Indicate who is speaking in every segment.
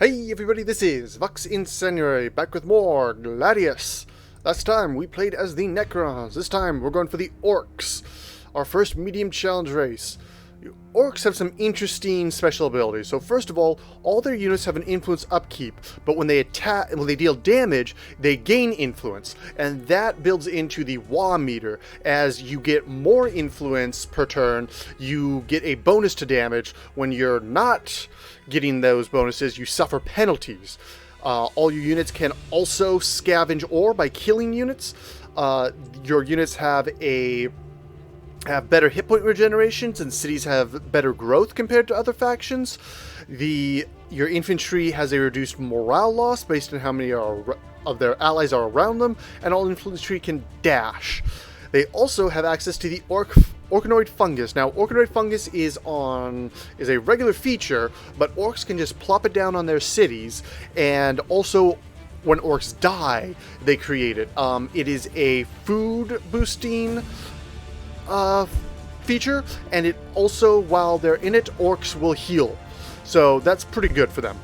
Speaker 1: Hey everybody, this is Vox Incendiary, back with more Gladius. Last time we played as the Necrons. This time we're going for the Orks, our first medium challenge race. The Orks have some interesting special abilities. So first of all their units have an influence upkeep, but when they attack, when they deal damage, they gain influence, and that builds into the WAHHHH meter. As you get more influence per turn, you get a bonus to damage. When you're not getting those bonuses, you suffer penalties. All your units can also scavenge ore by killing units. Your units have better hit point regenerations, and cities have better growth compared to other factions. Your infantry has a reduced morale loss based on how many of their allies are around them, and all infantry can dash. They also have access to the Orkanoid fungus. Now, Orkanoid fungus is a regular feature, but orcs can just plop it down on their cities, and also when orcs die, they create it. It is a food boosting feature, and it also, while they're in it, orcs will heal. So that's pretty good for them.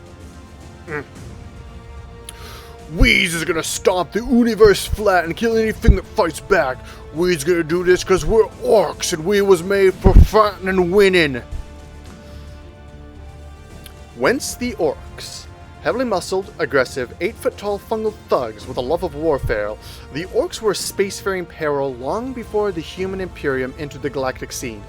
Speaker 1: WAHHHH is gonna stomp the universe flat and kill anything that fights back. WAHHHH's gonna do this because we're orcs and we was made for fighting and winning. Whence the Orks? Heavily muscled, aggressive, 8-foot-tall fungal thugs with a love of warfare, the Orks were a spacefaring peril long before the human Imperium entered the galactic scene.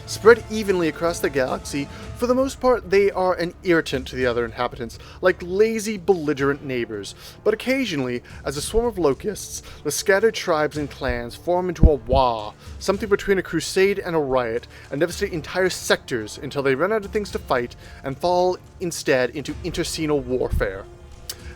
Speaker 1: Spread evenly across the galaxy, for the most part they are an irritant to the other inhabitants, like lazy, belligerent neighbors. But occasionally, as a swarm of locusts, the scattered tribes and clans form into a WAHHHH, something between a crusade and a riot, and devastate entire sectors until they run out of things to fight and fall instead into interseal warfare.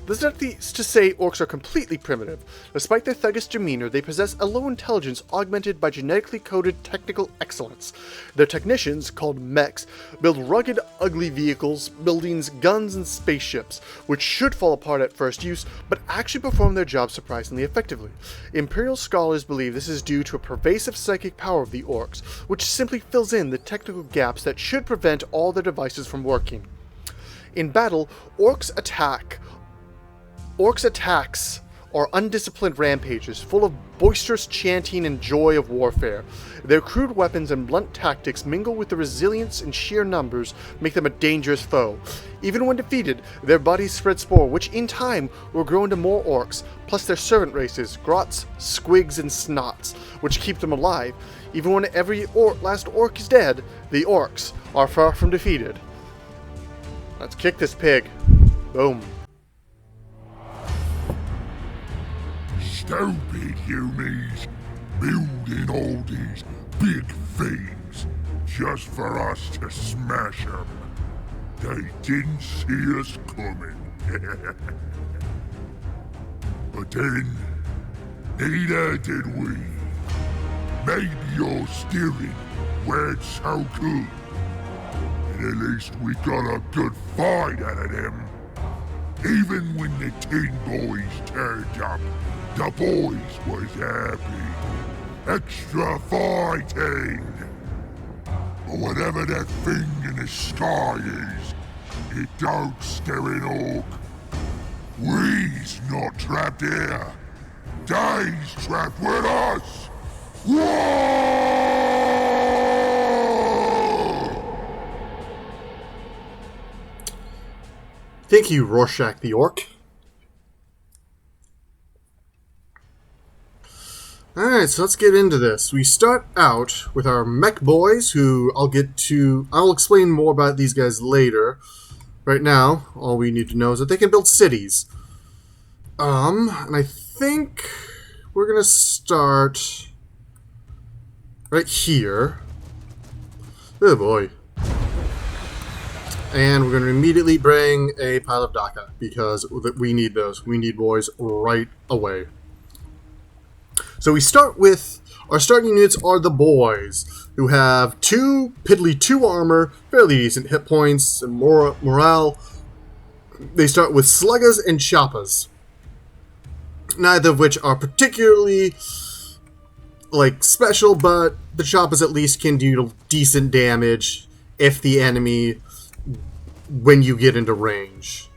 Speaker 1: This is not to say orcs are completely primitive. Despite their thuggish demeanor, they possess a low intelligence augmented by genetically coded technical excellence. Their technicians, called mechs, build rugged, ugly vehicles, buildings, guns, and spaceships, which should fall apart at first use, but actually perform their job surprisingly effectively. Imperial scholars believe this is due to a pervasive psychic power of the orcs, which simply fills in the technical gaps that should prevent all their devices from working. In battle, Orks attacks are undisciplined rampages, full of boisterous chanting and joy of warfare. Their crude weapons and blunt tactics mingle with the resilience and sheer numbers make them a dangerous foe. Even when defeated, their bodies spread spore, which in time will grow into more orcs, plus their servant races, grots, squigs, and snots, which keep them alive. Even when every last orc is dead, the orcs are far from defeated. Let's kick this pig. Boom.
Speaker 2: Stupid humans, building all these big things just for us to smash them. They didn't see us coming. But then, neither did we. Maybe your steering weren't so good. And at least we got a good fight out of them. Even when the Tin Boys turned up, the boys was happy. Extra fighting. But whatever that thing in the sky is, it don't scare an orc. We's not trapped here. They's trapped with us. Whoa!
Speaker 1: Thank you, Rorschach the Orc. Alright, so let's get into this. We start out with our mech boys, who I'll explain more about these guys later. Right now, all we need to know is that they can build cities. And I think we're gonna start right here. Oh boy. And we're gonna immediately bring a pile of Daka, because we need those. We need boys right away. So we start with, our starting units are the boys, who have piddly 2 armor, fairly decent hit points, and morale. They start with Sluggas and Choppas, neither of which are particularly special, but the Choppas at least can do decent damage if the enemy, when you get into range.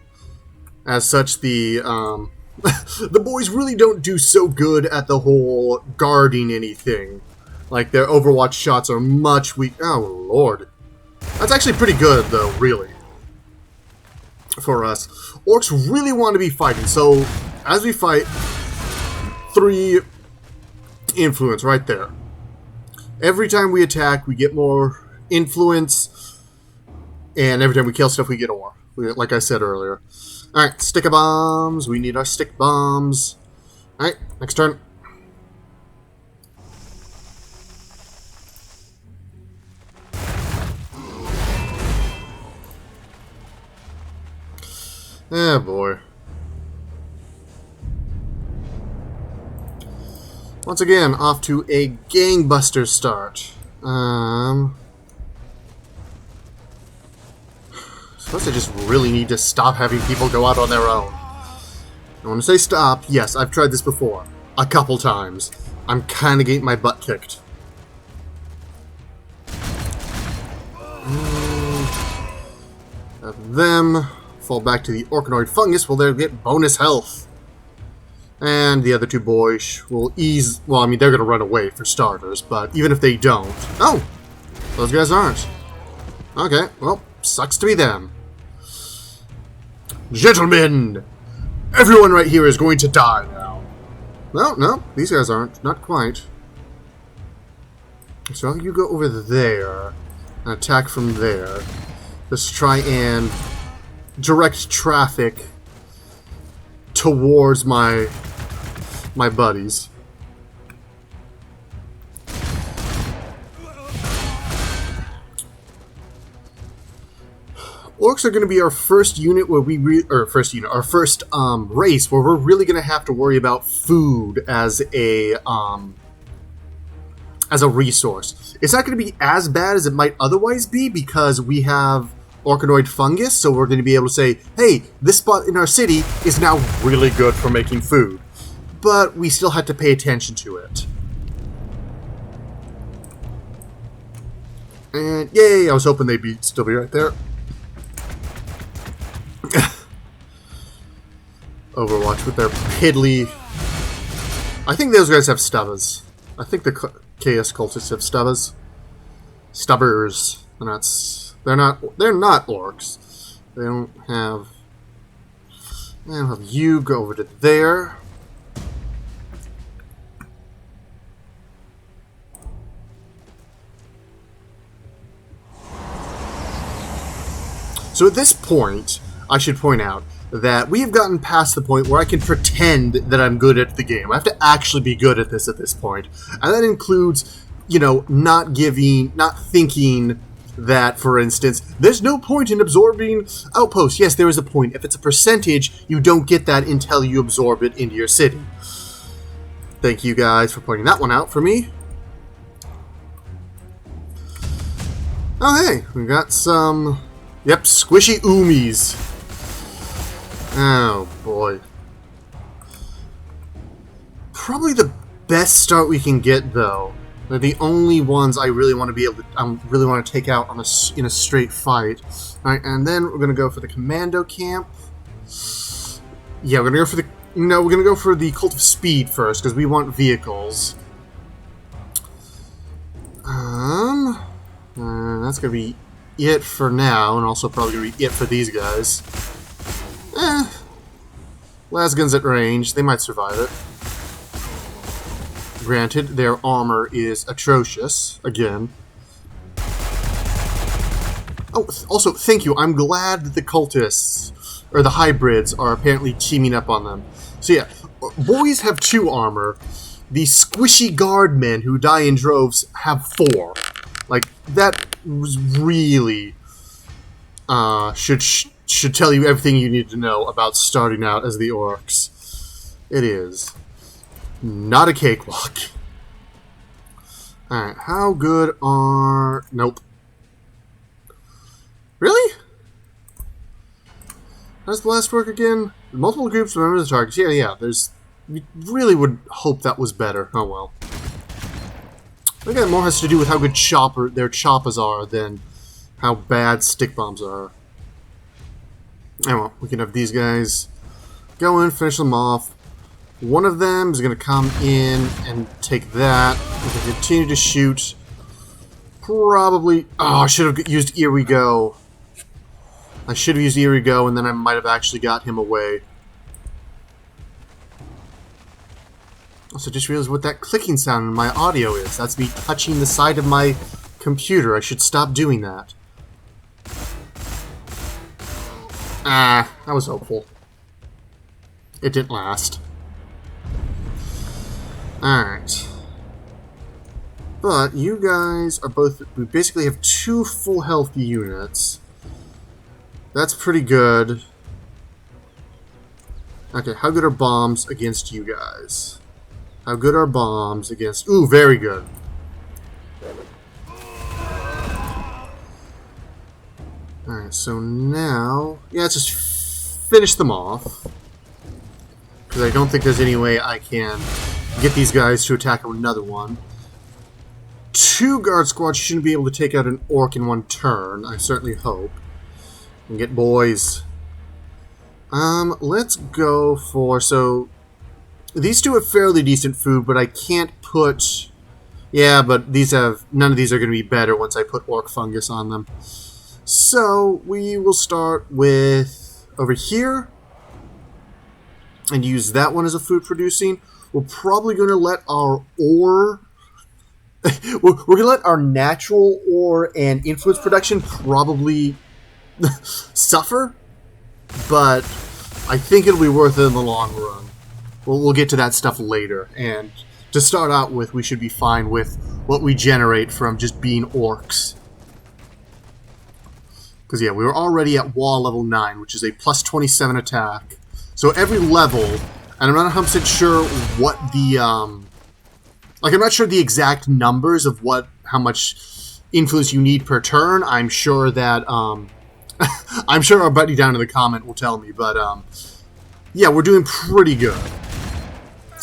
Speaker 1: As such, the the boys really don't do so good at the whole guarding anything. Like, their Overwatch shots are much weak. Oh, Lord. That's actually pretty good, though, really. For us. Orcs really want to be fighting, so as we fight, 3 influence right there. Every time we attack, we get more influence, and every time we kill stuff, we get ore. Like I said earlier. Alright, stick of bombs. We need our stick bombs. Alright, next turn. Oh boy. Once again, off to a gangbuster start. Suppose I just really need to stop having people go out on their own. I want to say stop. Yes, I've tried this before. A couple times. I'm kinda getting my butt kicked. Have them fall back to the Orkanoid fungus. Well, they'll get bonus health. And the other 2 boys will ease... Well, I mean, they're going to run away for starters, but even if they don't... Oh! Those guys aren't. Okay, well, sucks to be them. Gentlemen! Everyone right here is going to die now. No, these guys aren't. Not quite. So you go over there and attack from there. Let's try and direct traffic towards my buddies. Orcs are going to be our first unit where our first race where we're really going to have to worry about food as a resource. It's not going to be as bad as it might otherwise be because we have Orkanoid fungus, so we're going to be able to say, hey, this spot in our city is now really good for making food. But we still have to pay attention to it. And yay, I was hoping they'd still be right there. Overwatch with their piddly... I think those guys have stubbers. I think the Chaos Cultists have stubbers. Stubbers. They're not orcs. They don't have... I'll have you go over to there. So at this point, I should point out that we have gotten past the point where I can pretend that I'm good at the game. I have to actually be good at this point. And that includes, you know, not thinking that, for instance, there's no point in absorbing outposts. Yes, there is a point. If it's a percentage, you don't get that until you absorb it into your city. Thank you guys for pointing that one out for me. Oh, hey, we got some... Yep, squishy oomies. Oh, boy. Probably the best start we can get, though. They're the only ones I really want to be able to... really want to take out in a straight fight. Alright, and then we're going to go for the commando camp. Yeah, we're going to go for the... No, we're going to go for the Cult of Speed first, because we want vehicles. That's going to be it for now, and also probably going to be it for these guys. Lasguns at range, they might survive it. Granted, their armor is atrocious, again. Oh, also, thank you, I'm glad that the cultists, or the hybrids, are apparently teaming up on them. So yeah, boys have 2 armor. The squishy guardmen who die in droves have 4. Like, that was really... should tell you everything you need to know about starting out as the Orks. It is not a cakewalk. Alright, how good are... Nope. Really? How does Blast work again? Multiple groups, remember the targets. Yeah, there's... We really would hope that was better. Oh well. I think that more has to do with how good their choppers are than how bad stick bombs are. Oh well, we can have these guys Go in, finish them off. One of them is going to come in and take that. We can continue to shoot. Probably... Oh, I should have used Here We Go. I should have used Here We Go, and then I might have actually got him away. Also, just realized what that clicking sound in my audio is. That's me touching the side of my computer. I should stop doing that. Ah, I was hopeful. It didn't last. Alright. But you guys are both... We basically have 2 full health units. That's pretty good. Okay, how good are bombs against you guys? How good are bombs against... Ooh, very good. Alright, so now... Yeah, let's just finish them off. Because I don't think there's any way I can get these guys to attack another one. 2 guard squads shouldn't be able to take out an orc in 1 turn. I certainly hope. And get Boyz. Let's go for... So, these 2 have fairly decent food, but I can't put... Yeah, but these have... None of these are going to be better once I put orc fungus on them. So, we will start with... Over here. And use that one as a food producing. We're probably going to let our ore... we're going to let our natural ore and influence production probably suffer. But I think it'll be worth it in the long run. We'll get to that stuff later. And to start out with, we should be fine with what we generate from just being orcs. Because, yeah, we were already at wall level 9, which is a plus 27 attack. So every level, and I'm not 100% sure what the, like, I'm not sure the exact numbers of how much influence you need per turn. I'm sure that, I'm sure our buddy down in the comment will tell me, but, yeah, we're doing pretty good.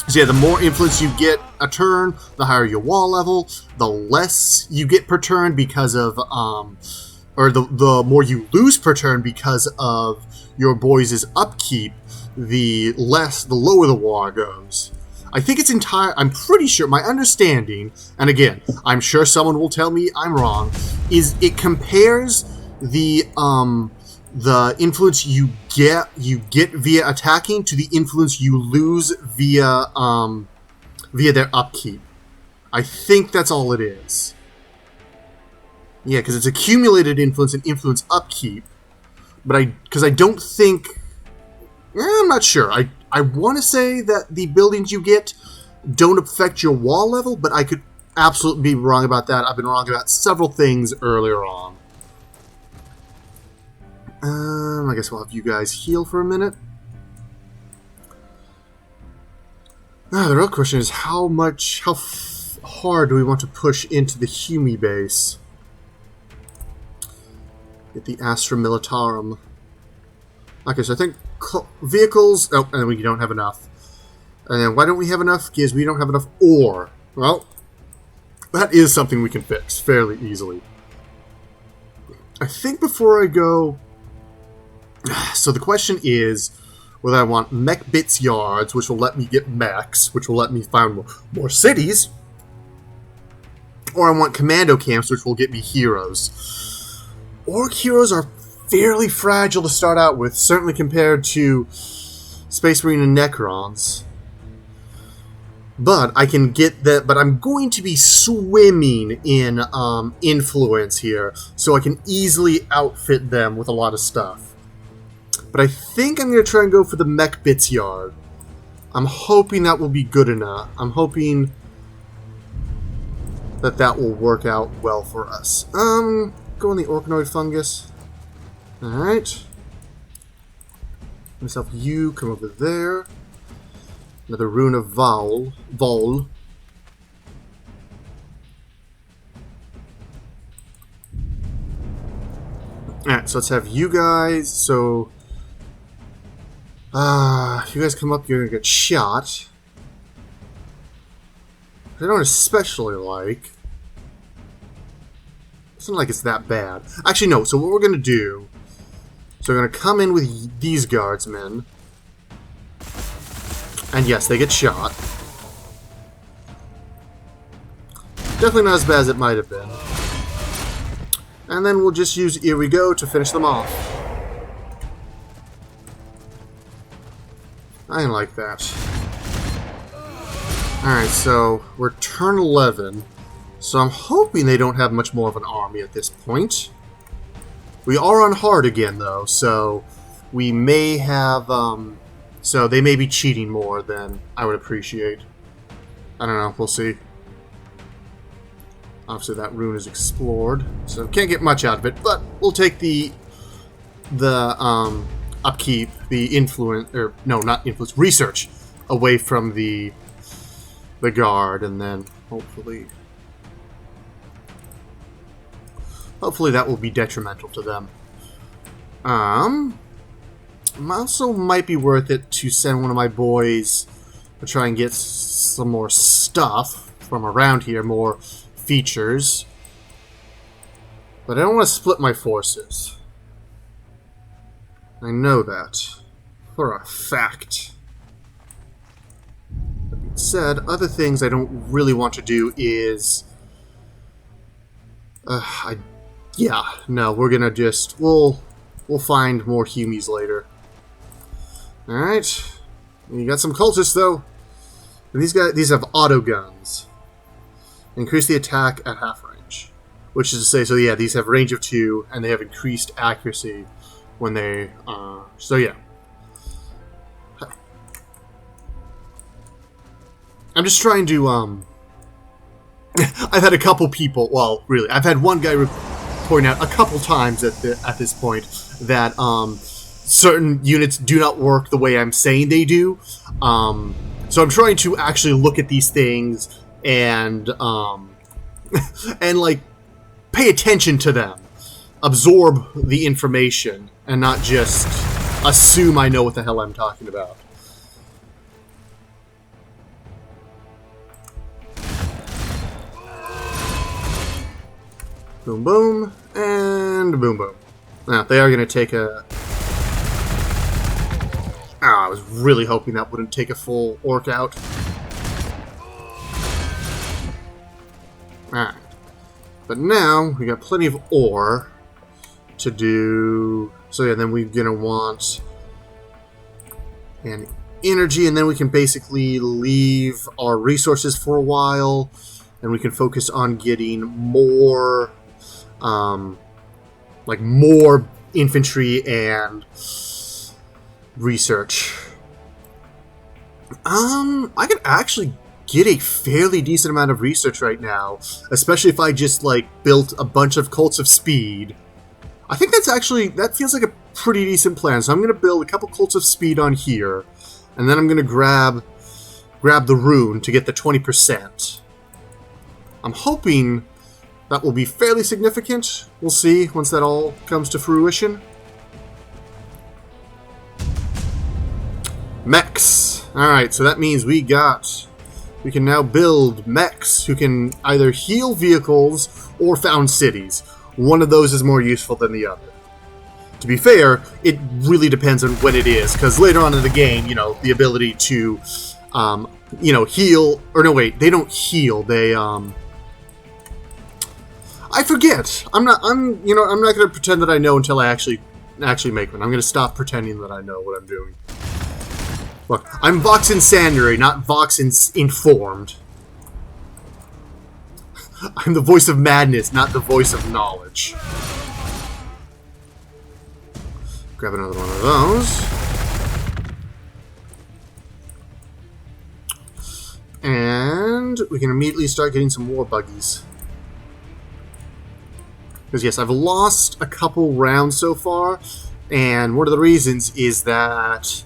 Speaker 1: So yeah, the more influence you get a turn, the higher your wall level, the less you get per turn because of, or the more you lose per turn because of your boys' upkeep, the lower the war goes. I think it's I'm pretty sure, my understanding, and again, I'm sure someone will tell me I'm wrong, is it compares the influence you get via attacking to the influence you lose via their upkeep. I think that's all it is. Yeah, because it's accumulated influence and influence upkeep, but because I don't think... I'm not sure. I want to say that the buildings you get don't affect your wall level, but I could absolutely be wrong about that. I've been wrong about several things earlier on. I guess we'll have you guys heal for a minute. The real question is how hard do we want to push into the Humi base? Get the Astra Militarum. Okay, so I think vehicles... Oh, and we don't have enough. And then why don't we have enough? Because we don't have enough ore. Well, that is something we can fix fairly easily. I think before I go... So the question is whether I want mech bits yards, which will let me get mechs, which will let me find more cities, or I want commando camps, which will get me heroes. Orc heroes are fairly fragile to start out with, certainly compared to Space Marine and Necrons. But I can get that. But I'm going to be swimming in influence here, so I can easily outfit them with a lot of stuff. But I think I'm going to try and go for the mech bits yard. I'm hoping that will be good enough. I'm hoping that will work out well for us. Go on the organoid fungus. Alright. Myself, you come over there. Another rune of Vol. Alright, so let's have you guys. So, if you guys come up, you're gonna get shot. I don't especially like. It's not like it's that bad. Actually, no. So what we're gonna do? So we're gonna come in with these guardsmen. And yes, they get shot. Definitely not as bad as it might have been. And then we'll just use Here We Go to finish them off. I like that. Alright, so we're turn 11. So I'm hoping they don't have much more of an army at this point. We are on hard again, though, so we may have, so they may be cheating more than I would appreciate. I don't know, we'll see. Obviously that rune is explored, so can't get much out of it, but we'll take the upkeep, the influence, or no, not influence, research away from the guard, and then hopefully that will be detrimental to them. Also might be worth it to send one of my boys to try and get some more stuff from around here, more features. But I don't want to split my forces. I know that for a fact. That being said, other things I don't really want to do is we're gonna just we'll find more Humies later. Alright. You got some cultists though. And these have auto guns. Increase the attack at half range. Which is to say, so yeah, these have range of 2 and they have increased accuracy when they so yeah. I'm just trying to I've had a couple people, well, really, I've had one guy point out a couple times at this point that certain units do not work the way I'm saying they do. So I'm trying to actually look at these things and and like pay attention to them, absorb the information, and not just assume I know what the hell I'm talking about. Boom, boom, and boom, boom. Now, they are going to take a... I was really hoping that wouldn't take a full orc out. Alright. But now, we got plenty of ore to do... So yeah, then we're going to want an energy, and then we can basically leave our resources for a while, and we can focus on getting more... like more infantry and research. I could actually get a fairly decent amount of research right now, especially if I just like built a bunch of cults of speed. I think that feels like a pretty decent plan. So I'm going to build a couple cults of speed on here, and then I'm going to grab the rune to get the 20%. I'm hoping that will be fairly significant. We'll see once that all comes to fruition. Mechs. Alright, so that means we can now build mechs who can either heal vehicles or found cities. One of those is more useful than the other. To be fair, it really depends on when it is, because later on in the game, you know, the ability to, heal, or no wait, they don't heal, they, I forget. I'm not going to pretend that I know until I actually make one. I'm going to stop pretending that I know what I'm doing. Look, I'm Vox Insanuary, not Vox Informed. I'm the voice of madness, not the voice of knowledge. Grab another one of those. And we can immediately start getting some war buggies. Because yes, I've lost a couple rounds so far, and one of the reasons is that...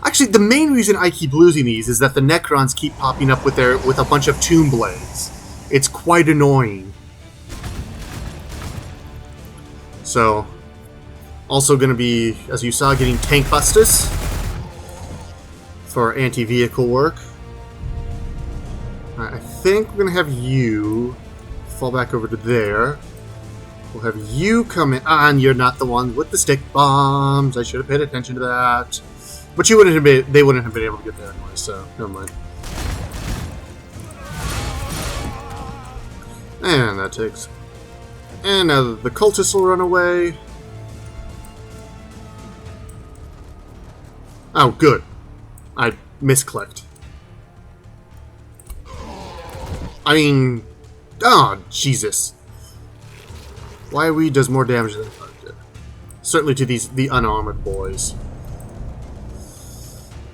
Speaker 1: Actually, the main reason I keep losing these is that the Necrons keep popping up with a bunch of Tomb Blades. It's quite annoying. So, also going to be, as you saw, getting Tank Busters for anti-vehicle work. Alright, I think we're going to have you fall back over to there. We'll have you come in. Ah, and you're not the one with the stick bombs. I should have paid attention to that. But you wouldn't have been, they wouldn't have been able to get there anyway, so never mind. And that takes... And now the cultists will run away. Oh, good. I misclicked. I mean... Oh, Jesus. Wireweed does more damage than Thunder did. Certainly to the unarmored boys.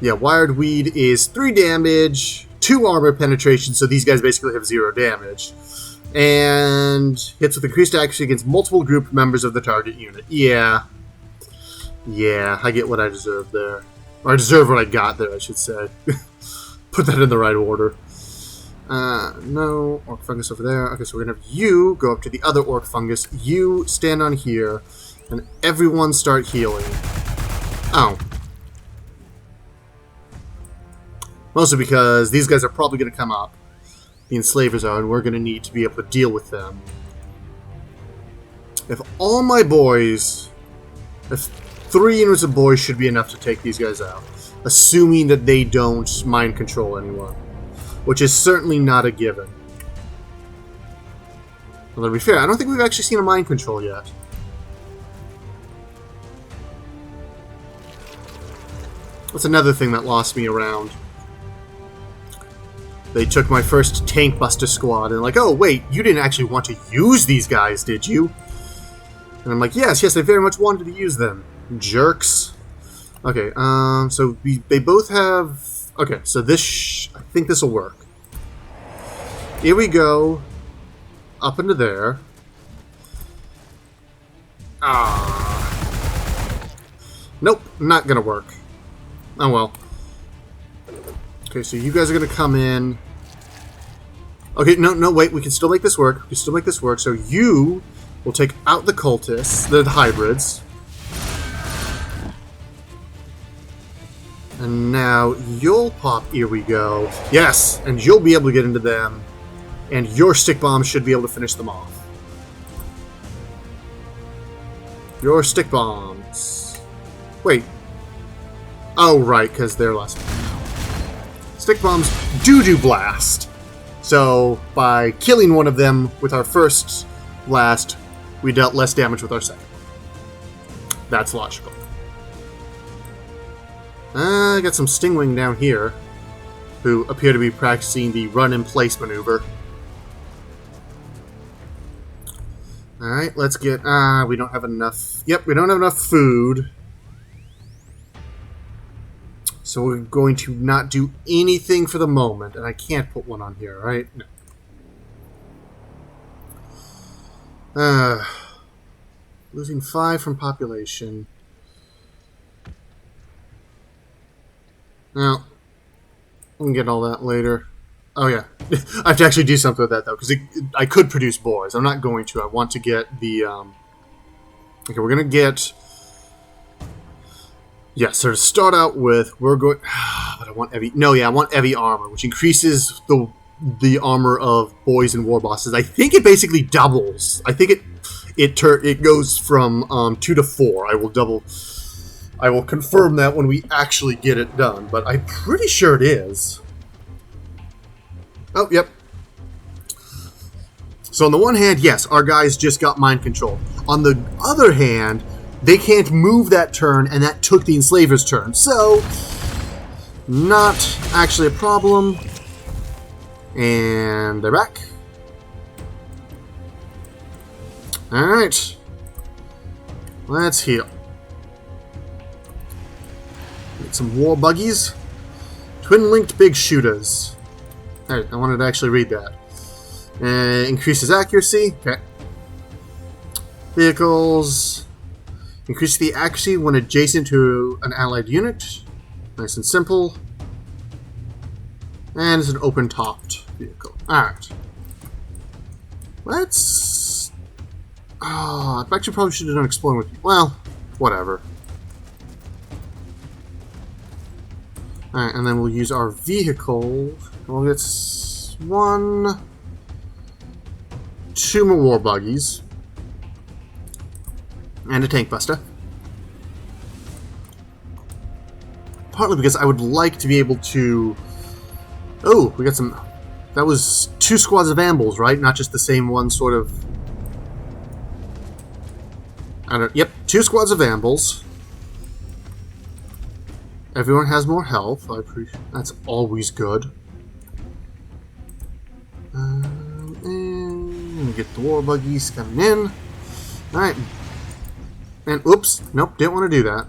Speaker 1: Yeah, Wired Weed is 3 damage, 2 armor penetration, so these guys basically have 0 damage. And hits with increased accuracy against multiple group members of the target unit. Yeah. Yeah, I get what I deserve there. Or I deserve what I got there, I should say. Put that in the right order. No, Orc Fungus over there. Okay, so we're gonna have you go up to the other Orc Fungus. You stand on here, and everyone start healing. Oh. Mostly because these guys are probably gonna come up. The enslavers are, and we're gonna need to be able to deal with them. If all my boys... If 3 units of boys should be enough to take these guys out. Assuming that they don't mind control anyone. Which is certainly not a given. Well, to be fair, I don't think we've actually seen a mind control yet. That's another thing that lost me around. They took my first tank buster squad and like, oh wait, you didn't actually want to use these guys, did you? And I'm like, yes, I very much wanted to use them. Jerks. Okay, so they both have... Okay, so this... I think this will work. Here we go. Up into there. Ah. Nope, not gonna work. Oh well. Okay, so you guys are gonna come in. Okay, no, wait, we can still make this work. We can still make this work. So you will take out the cultists, the hybrids. And now you'll pop, here we go. Yes, and you'll be able to get into them. And your stick bombs should be able to finish them off. Your stick bombs. Wait. Oh, right, because they're less. Stick bombs do blast. So, by killing one of them with our first blast, we dealt less damage with our second. That's logical. I got some Stingwing down here, who appear to be practicing the run-in-place maneuver. Alright, let's get... we don't have enough... Yep, we don't have enough food. So we're going to not do anything for the moment, and I can't put one on here, right? No. Losing 5 from population... Well, we can get all that later. Oh yeah, I have to actually do something with that though, because I could produce boys. I'm not going to. I want to get the. Okay, we're gonna get. Yeah, so to start out with, we're going. But I want heavy. No, yeah, I want heavy armor, which increases the armor of boys and war bosses. I think it basically doubles. I think it goes from 2 to 4. I will confirm that when we actually get it done, but I'm pretty sure it is. Oh, yep. So on the one hand, yes, our guys just got mind control. On the other hand, they can't move that turn, and that took the enslaver's turn. So, not actually a problem. And they're back. Alright. Let's heal. Get some war buggies. Twin-linked big shooters. Alright, I wanted to actually read that. Increases accuracy. Okay. Vehicles. Increase the accuracy when adjacent to an allied unit. Nice and simple. And it's an open-topped vehicle. Alright. Let's... Oh, I actually probably should have done exploring with you. Well, whatever. Alright, and then we'll use our vehicle. We'll get 2 more war buggies. And a tank buster. Partly because I would like to be able to... Oh, we got some... That was 2 squads of ambles, right? Not just the same one sort of... I don't... Yep, 2 squads of ambles. Everyone has more health. I appreciate... That's always good. And get the war buggies coming in. Alright. And, oops. Nope, didn't want to do that.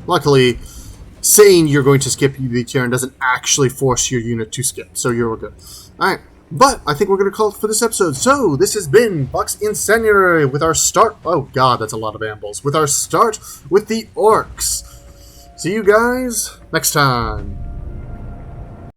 Speaker 1: Luckily, saying you're going to skip the turn doesn't actually force your unit to skip, so you're good. Alright, but I think we're going to call it for this episode. So, this has been Vox Incendiary with our start... Oh god, that's a lot of ambles. With our start with the Orks. See you guys next time.